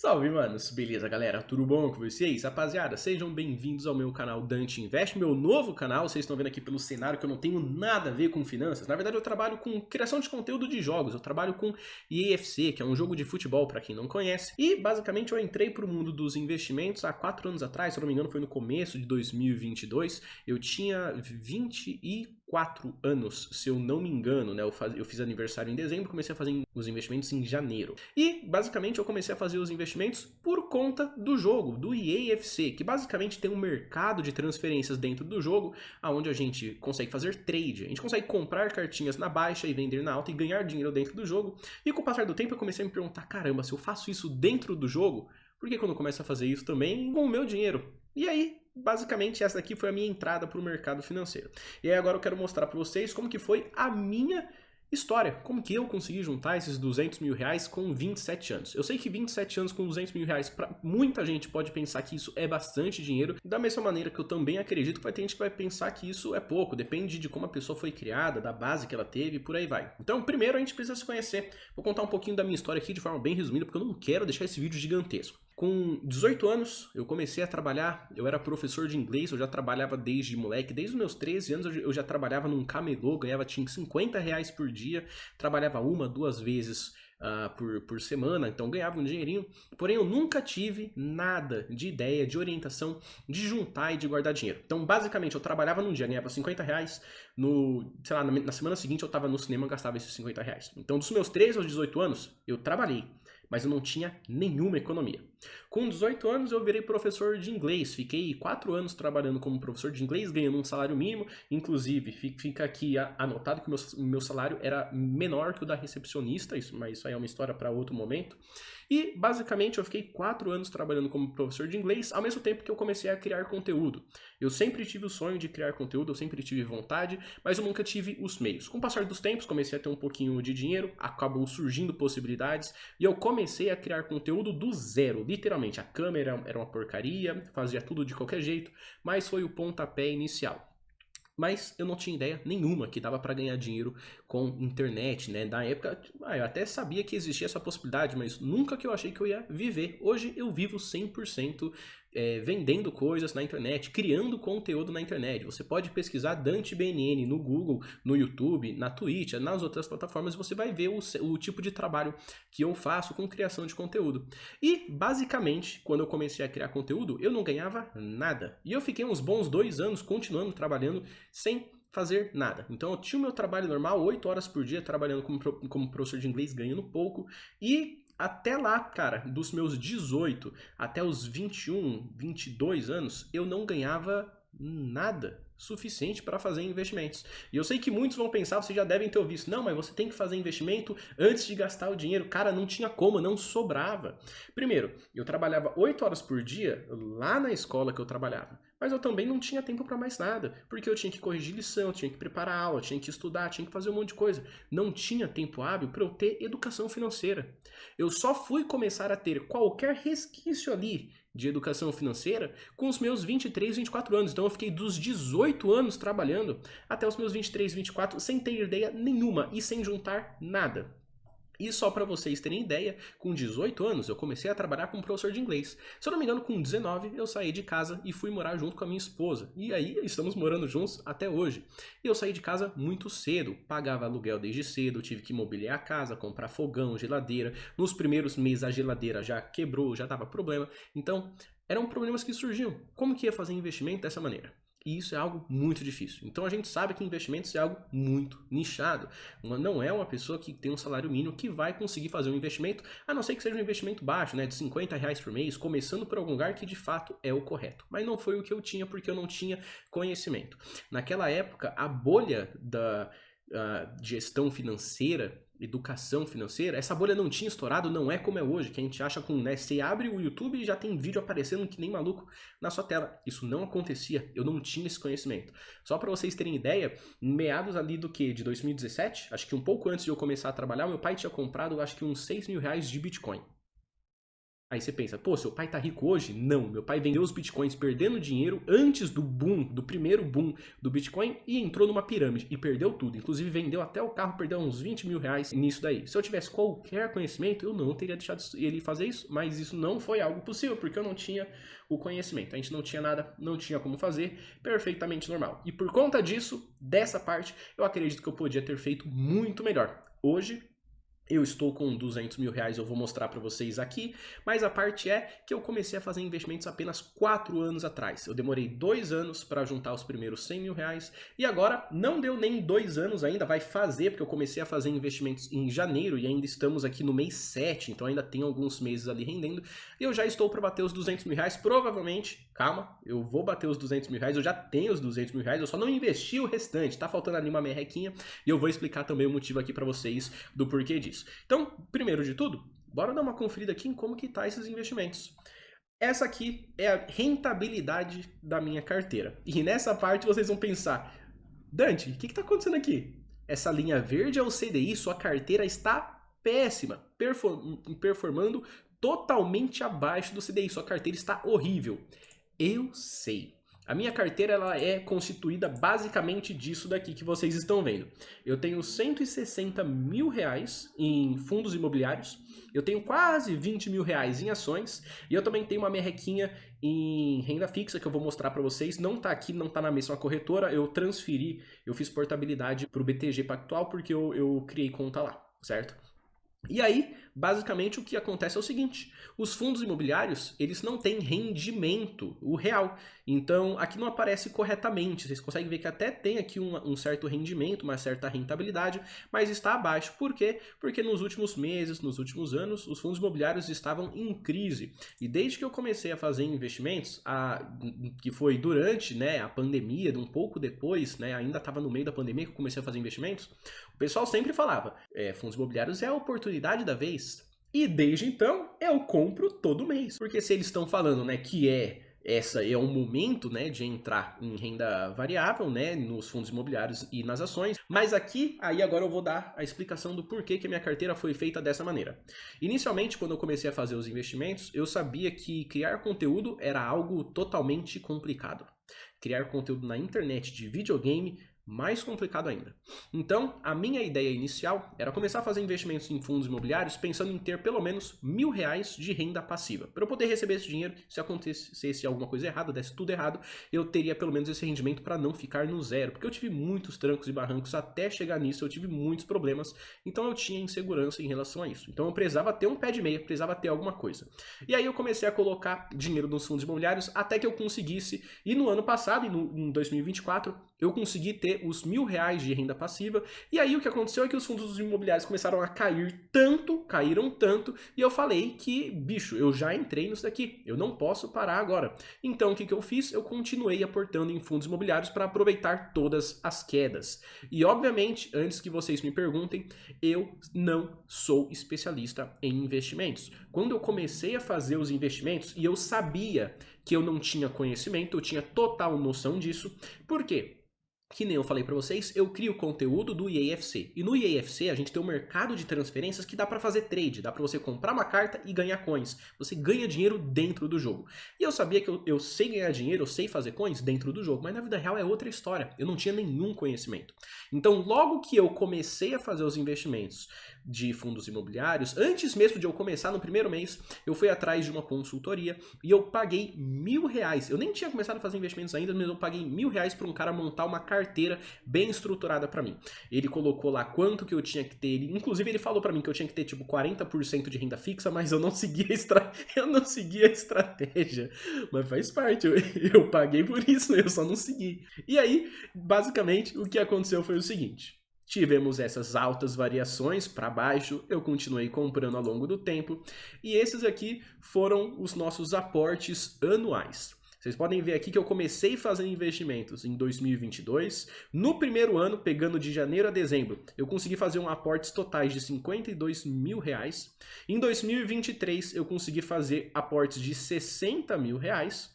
Salve, manos! Beleza, galera? Tudo bom com vocês? Rapaziada, sejam bem-vindos ao meu canal Dante Invest, meu novo canal. Vocês estão vendo aqui pelo cenário que eu não tenho nada a ver com finanças. Na verdade, eu trabalho com criação de conteúdo de jogos. Eu trabalho com EAFC, que é um jogo de futebol, para quem não conhece. E, basicamente, eu entrei para o mundo dos investimentos há 4 anos atrás. Se eu não me engano, foi no começo de 2022. Eu tinha 24 anos, se eu não me engano, né? Eu fiz aniversário em dezembro, comecei a fazer os investimentos em janeiro. E, basicamente, eu comecei a fazer os investimentos por conta do jogo, do EAFC, que basicamente tem um mercado de transferências dentro do jogo, onde a gente consegue fazer trade. A gente consegue comprar cartinhas na baixa e vender na alta e ganhar dinheiro dentro do jogo. E com o passar do tempo eu comecei a me perguntar, caramba, se eu faço isso dentro do jogo, por que quando eu começo a fazer isso também com o meu dinheiro? E aí, basicamente, essa daqui foi a minha entrada para o mercado financeiro. E aí agora eu quero mostrar para vocês como que foi a minha história, como que eu consegui juntar esses 200 mil reais com 27 anos. Eu sei que 27 anos com 200 mil reais, para muita gente pode pensar que isso é bastante dinheiro, da mesma maneira que eu também acredito que vai ter gente que vai pensar que isso é pouco, depende de como a pessoa foi criada, da base que ela teve, por aí vai. Então, primeiro a gente precisa se conhecer. Vou contar um pouquinho da minha história aqui de forma bem resumida, porque eu não quero deixar esse vídeo gigantesco. Com 18 anos, eu comecei a trabalhar, eu era professor de inglês, eu já trabalhava desde moleque, desde os meus 13 anos eu já trabalhava num camelô, ganhava tinha 50 reais por dia, trabalhava uma, duas vezes por semana, então ganhava um dinheirinho, porém eu nunca tive nada de ideia, de orientação, de juntar e de guardar dinheiro. Então basicamente eu trabalhava num dia, ganhava 50 reais, sei lá, na semana seguinte eu estava no cinema e gastava esses 50 reais. Então dos meus 13 aos 18 anos, eu trabalhei, mas eu não tinha nenhuma economia. Com 18 anos eu virei professor de inglês, fiquei 4 anos trabalhando como professor de inglês, ganhando um salário mínimo, inclusive fica aqui anotado que o meu salário era menor que o da recepcionista, mas isso aí é uma história para outro momento. E basicamente eu fiquei 4 anos trabalhando como professor de inglês, ao mesmo tempo que eu comecei a criar conteúdo. Eu sempre tive o sonho de criar conteúdo, eu sempre tive vontade, mas eu nunca tive os meios. Com o passar dos tempos, comecei a ter um pouquinho de dinheiro, acabou surgindo possibilidades, e eu comecei a criar conteúdo do zero, literalmente. A câmera era uma porcaria, fazia tudo de qualquer jeito, mas foi o pontapé inicial. Mas eu não tinha ideia nenhuma que dava para ganhar dinheiro com internet, né? Na época, eu até sabia que existia essa possibilidade, mas nunca que eu achei que eu ia viver. Hoje eu vivo 100% vendendo coisas na internet, criando conteúdo na internet. Você pode pesquisar Dante BNN no Google, no YouTube, na Twitch, nas outras plataformas, você vai ver o tipo de trabalho que eu faço com criação de conteúdo. E, basicamente, quando eu comecei a criar conteúdo, eu não ganhava nada. E eu fiquei uns bons 2 anos continuando trabalhando sem fazer nada. Então eu tinha o meu trabalho normal, 8 horas por dia, trabalhando como professor de inglês, ganhando pouco, e até lá, cara, dos meus 18 até os 21, 22 anos, eu não ganhava nada suficiente para fazer investimentos. E eu sei que muitos vão pensar, vocês já devem ter ouvido isso, não, mas você tem que fazer investimento antes de gastar o dinheiro. Cara, não tinha como, não sobrava. Primeiro, eu trabalhava 8 horas por dia lá na escola que eu trabalhava, mas eu também não tinha tempo para mais nada, porque eu tinha que corrigir lição, tinha que preparar aula, tinha que estudar, tinha que fazer um monte de coisa. Não tinha tempo hábil para eu ter educação financeira. Eu só fui começar a ter qualquer resquício ali de educação financeira com os meus 23, 24 anos. Então eu fiquei dos 18 anos trabalhando até os meus 23, 24 sem ter ideia nenhuma e sem juntar nada. E só para vocês terem ideia, com 18 anos eu comecei a trabalhar como professor de inglês. Se eu não me engano, com 19 eu saí de casa e fui morar junto com a minha esposa. E aí estamos morando juntos até hoje. E eu saí de casa muito cedo, pagava aluguel desde cedo, tive que mobiliar a casa, comprar fogão, geladeira. Nos primeiros meses a geladeira já quebrou, já dava problema. Então, eram problemas que surgiam. Como que ia fazer investimento dessa maneira? E isso é algo muito difícil. Então a gente sabe que investimentos é algo muito nichado. Não é uma pessoa que tem um salário mínimo que vai conseguir fazer um investimento, a não ser que seja um investimento baixo, né, de 50 reais por mês, começando por algum lugar que de fato é o correto. Mas não foi o que eu tinha porque eu não tinha conhecimento. Naquela época, a bolha da gestão financeira, educação financeira, essa bolha não tinha estourado, não é como é hoje, que a gente acha com, né, você abre o YouTube e já tem vídeo aparecendo que nem maluco na sua tela. Isso não acontecia, eu não tinha esse conhecimento. Só para vocês terem ideia, meados ali do que? De 2017, acho que um pouco antes de eu começar a trabalhar, meu pai tinha comprado, acho que uns 6 mil reais de Bitcoin. Aí você pensa, pô, seu pai tá rico hoje? Não, meu pai vendeu os bitcoins perdendo dinheiro antes do boom, do primeiro boom do Bitcoin e entrou numa pirâmide e perdeu tudo. Inclusive vendeu até o carro, perdeu uns 20 mil reais nisso daí. Se eu tivesse qualquer conhecimento, eu não teria deixado ele fazer isso, mas isso não foi algo possível, porque eu não tinha o conhecimento. A gente não tinha nada, não tinha como fazer, perfeitamente normal. E por conta disso, dessa parte, eu acredito que eu podia ter feito muito melhor. Hoje, eu estou com 200 mil reais, eu vou mostrar para vocês aqui, mas a parte é que eu comecei a fazer investimentos apenas 4 anos atrás. Eu demorei 2 anos para juntar os primeiros 100 mil reais e agora não deu nem 2 anos ainda, vai fazer, porque eu comecei a fazer investimentos em janeiro e ainda estamos aqui no mês 7, então ainda tem alguns meses ali rendendo e eu já estou para bater os 200 mil reais, provavelmente, calma, eu vou bater os 200 mil reais, eu já tenho os 200 mil reais, eu só não investi o restante, tá faltando ali uma merrequinha e eu vou explicar também o motivo aqui para vocês do porquê disso. Então, primeiro de tudo, bora dar uma conferida aqui em como que tá esses investimentos. Essa aqui é a rentabilidade da minha carteira. E nessa parte vocês vão pensar, Dante, o que está acontecendo aqui? Essa linha verde é o CDI, sua carteira está péssima, performando totalmente abaixo do CDI, sua carteira está horrível. Eu sei. A minha carteira ela é constituída basicamente disso daqui que vocês estão vendo. Eu tenho 160 mil reais em fundos imobiliários, eu tenho quase 20 mil reais em ações e eu também tenho uma merrequinha em renda fixa que eu vou mostrar para vocês. Não está aqui, não está na mesma corretora, eu transferi, eu fiz portabilidade para o BTG Pactual porque eu criei conta lá, certo? E aí, basicamente, o que acontece é o seguinte, os fundos imobiliários, eles não têm rendimento, o real. Então, aqui não aparece corretamente. Vocês conseguem ver que até tem aqui um certo rendimento, uma certa rentabilidade, mas está abaixo. Por quê? Porque nos últimos meses, nos últimos anos, os fundos imobiliários estavam em crise. E desde que eu comecei a fazer investimentos, que foi durante, né, a pandemia, um pouco depois, né, ainda estava no meio da pandemia que eu comecei a fazer investimentos, o pessoal sempre falava, fundos imobiliários é a oportunidade da vez. E desde então, eu compro todo mês. Porque se eles estão falando, né, que essa é o momento, né, de entrar em renda variável, né, nos fundos imobiliários e nas ações. Mas aqui, aí agora eu vou dar a explicação do porquê que a minha carteira foi feita dessa maneira. Inicialmente, quando eu comecei a fazer os investimentos, eu sabia que criar conteúdo era algo totalmente complicado. Criar conteúdo na internet de videogame, mais complicado ainda. Então, a minha ideia inicial era começar a fazer investimentos em fundos imobiliários pensando em ter pelo menos R$1.000 de renda passiva. Para eu poder receber esse dinheiro, se acontecesse alguma coisa errada, desse tudo errado, eu teria pelo menos esse rendimento para não ficar no zero. Porque eu tive muitos trancos e barrancos até chegar nisso, eu tive muitos problemas, então eu tinha insegurança em relação a isso. Então eu precisava ter um pé de meia, precisava ter alguma coisa. E aí eu comecei a colocar dinheiro nos fundos imobiliários até que eu conseguisse, e no ano passado, em 2024, eu consegui ter os R$1.000 de renda passiva, e aí o que aconteceu é que os fundos imobiliários começaram a caíram tanto, e eu falei que, bicho, eu já entrei nisso daqui, eu não posso parar agora. Então o que eu fiz? Eu continuei aportando em fundos imobiliários para aproveitar todas as quedas. E obviamente, antes que vocês me perguntem, eu não sou especialista em investimentos. Quando eu comecei a fazer os investimentos, e eu sabia que eu não tinha conhecimento, eu tinha total noção disso, por quê? Que nem eu falei para vocês, eu crio conteúdo do EAFC. E no EAFC a gente tem um mercado de transferências que dá para fazer trade, dá para você comprar uma carta e ganhar coins. Você ganha dinheiro dentro do jogo. E eu sabia que eu sei ganhar dinheiro, eu sei fazer coins dentro do jogo, mas na vida real é outra história. Eu não tinha nenhum conhecimento. Então, logo que eu comecei a fazer os investimentos de fundos imobiliários, antes mesmo de eu começar no primeiro mês, eu fui atrás de uma consultoria e eu paguei R$1.000. Eu nem tinha começado a fazer investimentos ainda, mas eu paguei R$1.000 para um cara montar uma carteira bem estruturada para mim. Ele colocou lá quanto que eu tinha que ter, inclusive ele falou para mim que eu tinha que ter tipo 40% de renda fixa, mas eu não seguia a estratégia. Mas faz parte, eu paguei por isso, eu só não segui. E aí, basicamente, o que aconteceu foi o seguinte: tivemos essas altas variações para baixo, eu continuei comprando ao longo do tempo, e esses aqui foram os nossos aportes anuais. Vocês podem ver aqui que eu comecei fazendo investimentos em 2022. No primeiro ano, pegando de janeiro a dezembro, eu consegui fazer aportes totais de R$52.000. Em 2023, eu consegui fazer aportes de R$60.000.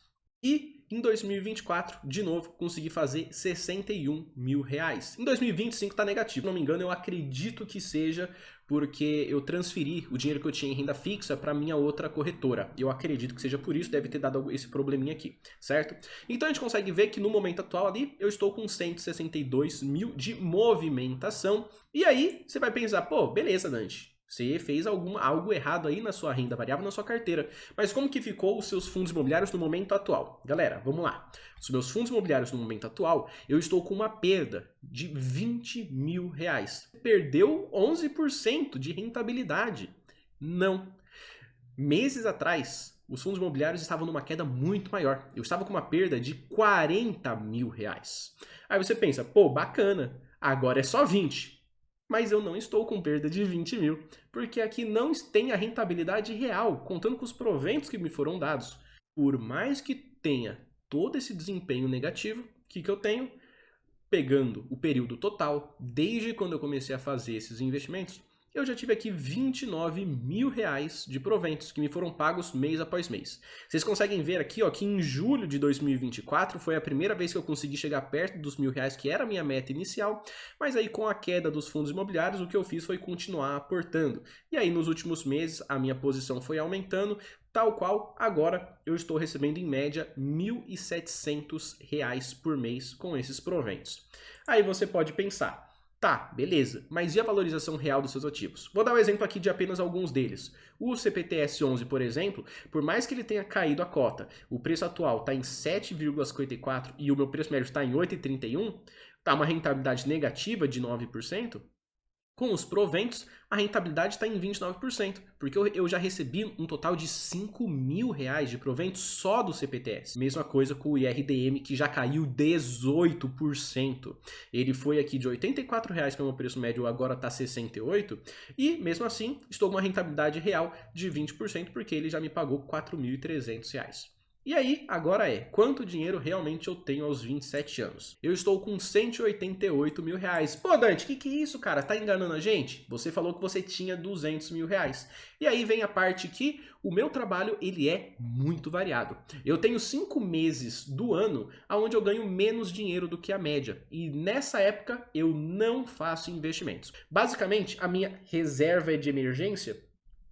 E em 2024, de novo, consegui fazer 61 mil reais. Em 2025 tá negativo, se não me engano, eu acredito que seja porque eu transferi o dinheiro que eu tinha em renda fixa para minha outra corretora. Eu acredito que seja por isso, deve ter dado esse probleminha aqui, certo? Então a gente consegue ver que no momento atual ali, eu estou com 162 mil de movimentação. E aí, você vai pensar, pô, beleza, Dante. Você fez algo errado aí na sua renda variável, na sua carteira. Mas como que ficou os seus fundos imobiliários no momento atual? Galera, vamos lá. Os meus fundos imobiliários no momento atual, eu estou com uma perda de 20 mil reais. Perdeu 11% de rentabilidade. Não. Meses atrás, os fundos imobiliários estavam numa queda muito maior. Eu estava com uma perda de 40 mil reais. Aí você pensa, pô, bacana, agora é só 20. Mas eu não estou com perda de 20 mil, porque aqui não tem a rentabilidade real, contando com os proventos que me foram dados. Por mais que tenha todo esse desempenho negativo, o que eu tenho? Pegando o período total, desde quando eu comecei a fazer esses investimentos, eu já tive aqui 29 mil reais de proventos que me foram pagos mês após mês. Vocês conseguem ver aqui ó, que em julho de 2024 foi a primeira vez que eu consegui chegar perto dos R$ 1.000, que era a minha meta inicial, mas aí com a queda dos fundos imobiliários, o que eu fiz foi continuar aportando. E aí nos últimos meses a minha posição foi aumentando, tal qual agora eu estou recebendo em média R$ 1.700 por mês com esses proventos. Aí você pode pensar, tá, beleza, mas e a valorização real dos seus ativos? Vou dar um exemplo aqui de apenas alguns deles. O CPTS11, por exemplo, por mais que ele tenha caído a cota, o preço atual está em 7,54 e o meu preço médio está em 8,31, tá uma rentabilidade negativa de 9%. Com os proventos, a rentabilidade está em 29%, porque eu já recebi um total de 5 mil reais de proventos só do CPTS. Mesma coisa com o IRDM, que já caiu 18%. Ele foi aqui de R$ 84 reais, que é o meu preço médio, agora está 68, e mesmo assim estou com uma rentabilidade real de 20%, porque ele já me pagou R$ 4.300. E aí, agora quanto dinheiro realmente eu tenho aos 27 anos? Eu estou com 188 mil reais. Pô, Dante, que é isso, cara? Tá enganando a gente? Você falou que você tinha 200 mil reais. E aí vem a parte que o meu trabalho, ele é muito variado. Eu tenho 5 meses do ano onde eu ganho menos dinheiro do que a média. E nessa época, eu não faço investimentos. Basicamente, a minha reserva de emergência,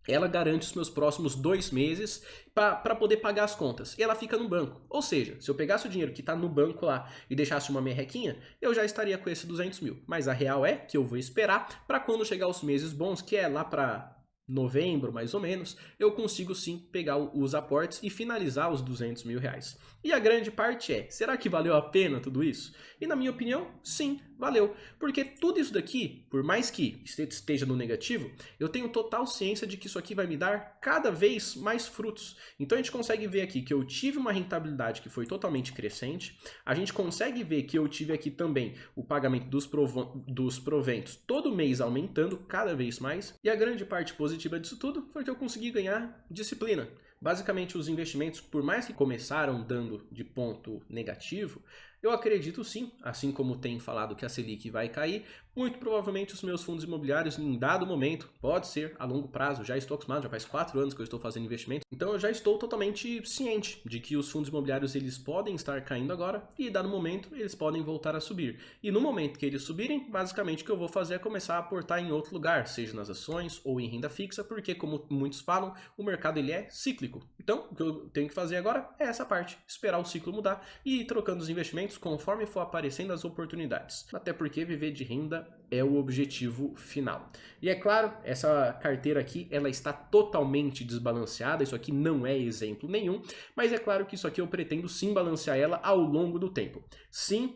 ela garante os meus próximos 2 meses para poder pagar as contas. E ela fica no banco. Ou seja, se eu pegasse o dinheiro que está no banco lá e deixasse uma merrequinha, eu já estaria com esses 200 mil. Mas a real é que eu vou esperar para quando chegar os meses bons, que é lá para novembro, mais ou menos, eu consigo sim pegar os aportes e finalizar os 200 mil reais. E a grande parte será que valeu a pena tudo isso? E na minha opinião, sim, valeu. Porque tudo isso daqui, por mais que esteja no negativo, eu tenho total ciência de que isso aqui vai me dar cada vez mais frutos. Então a gente consegue ver aqui que eu tive uma rentabilidade que foi totalmente crescente, a gente consegue ver que eu tive aqui também o pagamento dos proventos todo mês aumentando cada vez mais, e a grande parte positiva disso tudo foi que eu consegui ganhar disciplina. Basicamente, os investimentos, por mais que começaram dando de ponto negativo, eu acredito sim, assim como tem falado que a Selic vai cair, muito provavelmente os meus fundos imobiliários em dado momento, pode ser a longo prazo, já estou acostumado, já faz 4 anos que eu estou fazendo investimento, então eu já estou totalmente ciente de que os fundos imobiliários eles podem estar caindo agora e dado momento eles podem voltar a subir. E no momento que eles subirem, basicamente o que eu vou fazer é começar a aportar em outro lugar, seja nas ações ou em renda fixa, porque como muitos falam, o mercado ele é cíclico. Então o que eu tenho que fazer agora é essa parte, esperar o ciclo mudar e ir trocando os investimentos conforme for aparecendo as oportunidades. Até porque viver de renda é o objetivo final. E é claro, essa carteira aqui, ela está totalmente desbalanceada, isso aqui não é exemplo nenhum, mas é claro que isso aqui eu pretendo sim balancear ela ao longo do tempo. Sim,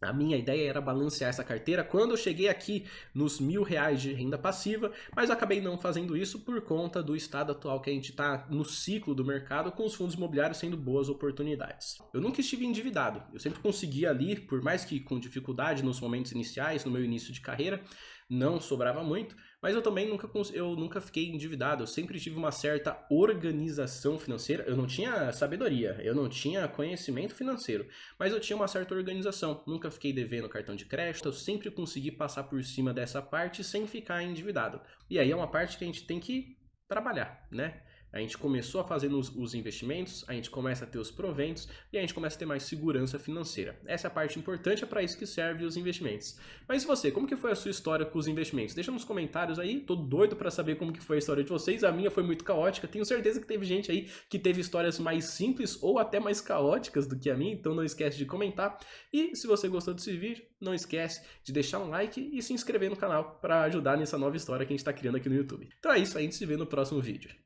a minha ideia era balancear essa carteira quando eu cheguei aqui nos R$ 1.000 de renda passiva, mas eu acabei não fazendo isso por conta do estado atual que a gente está no ciclo do mercado, com os fundos imobiliários sendo boas oportunidades. Eu nunca estive endividado, eu sempre consegui ali, por mais que com dificuldade nos momentos iniciais, no meu início de carreira, não sobrava muito, mas eu também nunca fiquei endividado, eu sempre tive uma certa organização financeira, eu não tinha sabedoria, eu não tinha conhecimento financeiro, mas eu tinha uma certa organização, nunca fiquei devendo cartão de crédito, eu sempre consegui passar por cima dessa parte sem ficar endividado. E aí é uma parte que a gente tem que trabalhar, né? A gente começou a fazer os investimentos, a gente começa a ter os proventos e a gente começa a ter mais segurança financeira. Essa é a parte importante, é para isso que servem os investimentos. Mas e você, como que foi a sua história com os investimentos? Deixa nos comentários aí, tô doido para saber como que foi a história de vocês. A minha foi muito caótica, tenho certeza que teve gente aí que teve histórias mais simples ou até mais caóticas do que a minha, então não esquece de comentar. E se você gostou desse vídeo, não esquece de deixar um like e se inscrever no canal para ajudar nessa nova história que a gente está criando aqui no YouTube. Então é isso, a gente se vê no próximo vídeo.